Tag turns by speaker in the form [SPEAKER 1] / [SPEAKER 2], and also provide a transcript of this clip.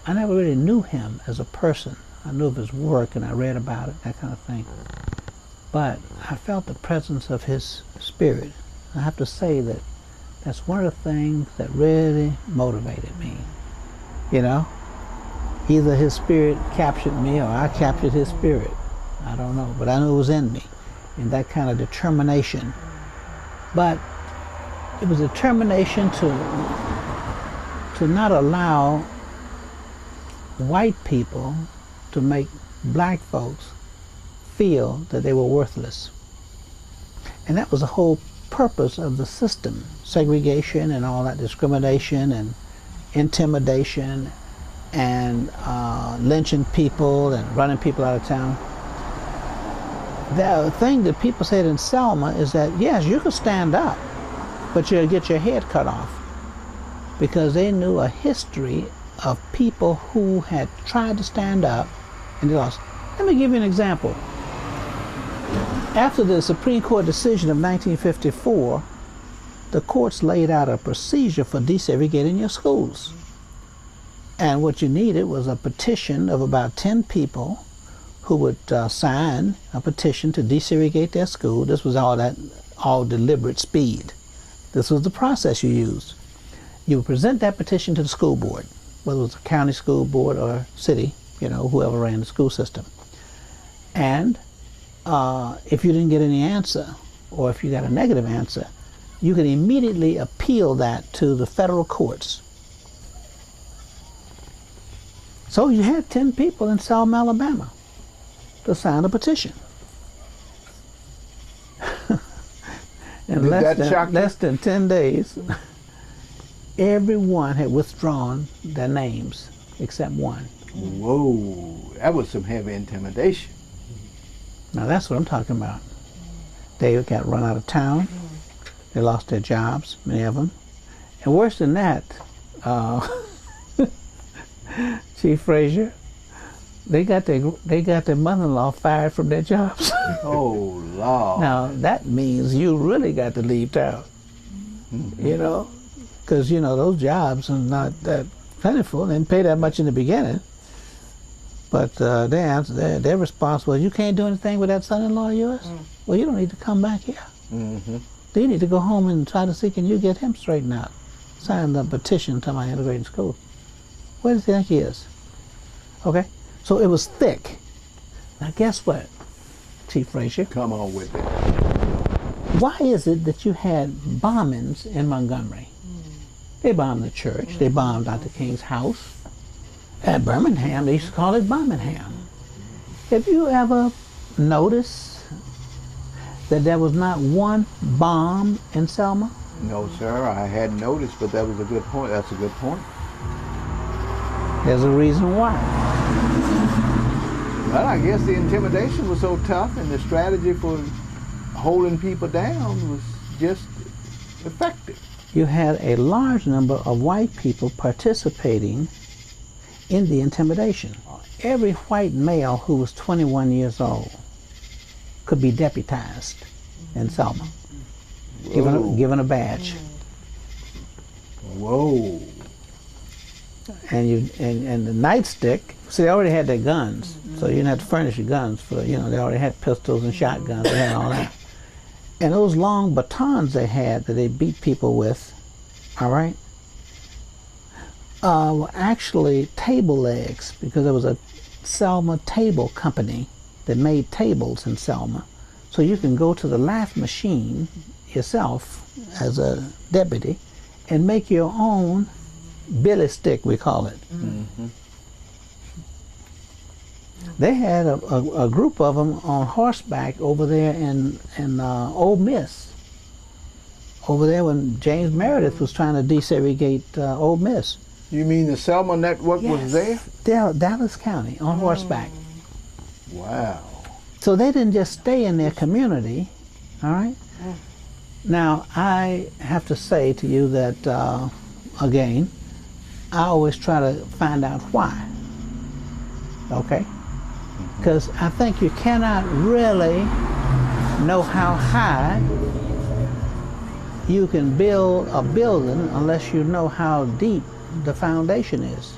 [SPEAKER 1] I never really knew him as a person. I knew of his work and I read about it, that kind of thing. But I felt the presence of his spirit. I have to say that that's one of the things that really motivated me. You know, either his spirit captured me or I captured his spirit. I don't know, but I knew it was in me, in that kind of determination. But it was determination to not allow white people to make black folks feel that they were worthless. And that was the whole purpose of the system, segregation and all that, discrimination and intimidation and lynching people and running people out of town. The thing that people said in Selma is that, yes, you could stand up, but you'll get your head cut off, because they knew a history of people who had tried to stand up and they lost. Let me give you an example. After the Supreme Court decision of 1954, the courts laid out a procedure for desegregating your schools. And what you needed was a petition of about 10 people who would sign a petition to desegregate their school. This was all deliberate speed. This was the process you used. You would present that petition to the school board, whether it was a county school board or city, you know, whoever ran the school system. And if you didn't get any answer, or if you got a negative answer, you could immediately appeal that to the federal courts. So you had 10 people in Selma, Alabama to sign a petition. In less than 10 days, everyone had withdrawn their names except one.
[SPEAKER 2] Whoa, that was some heavy intimidation.
[SPEAKER 1] Now that's what I'm talking about. They got run out of town. They lost their jobs, many of them. And worse than that, Chief Frazier, they got their mother-in-law fired from their jobs.
[SPEAKER 2] Oh, Lord.
[SPEAKER 1] Now that means you really got to leave town. Mm-hmm. You know, because you know those jobs are not that plentiful. They didn't pay that much in the beginning. But their response was, you can't do anything with that son-in-law of yours? Well, you don't need to come back here. Mm-hmm. You need to go home and try to see, can you get him straightened out? Sign the petition to my integrated school. Where does he think he is? Okay? So it was thick. Now guess what, Chief Frazier?
[SPEAKER 2] Come on with it.
[SPEAKER 1] Why is it that you had bombings in Montgomery? They bombed the church. They bombed Dr. King's house. At Birmingham, they used to call it Birmingham. Have you ever noticed that there was not one bomb in Selma?
[SPEAKER 2] No, sir, I hadn't noticed, but that was a good point. That's a good point.
[SPEAKER 1] There's a reason why.
[SPEAKER 2] Well, I guess the intimidation was so tough and the strategy for holding people down was just effective.
[SPEAKER 1] You had a large number of white people participating in the intimidation. Every white male who was 21 years old could be deputized in Selma, given a badge.
[SPEAKER 2] Whoa.
[SPEAKER 1] And the nightstick, see, they already had their guns, so you didn't have to furnish your guns for, you know, they already had pistols and shotguns, they had all that. And those long batons they had that they beat people with, all right, were actually table legs, because there was a Selma table company that made tables in Selma. So you can go to the laugh machine yourself as a deputy and make your own billy stick, we call it. Mm-hmm. They had a group of them on horseback over there in Ole Miss. Over there when James Meredith was trying to desegregate Ole Miss.
[SPEAKER 2] You mean the Selma network was there?
[SPEAKER 1] Dallas County, on horseback.
[SPEAKER 2] Wow.
[SPEAKER 1] So they didn't just stay in their community, all right? Now, I have to say to you that, again, I always try to find out why, okay? Because I think you cannot really know how high you can build a building unless you know how deep the foundation is.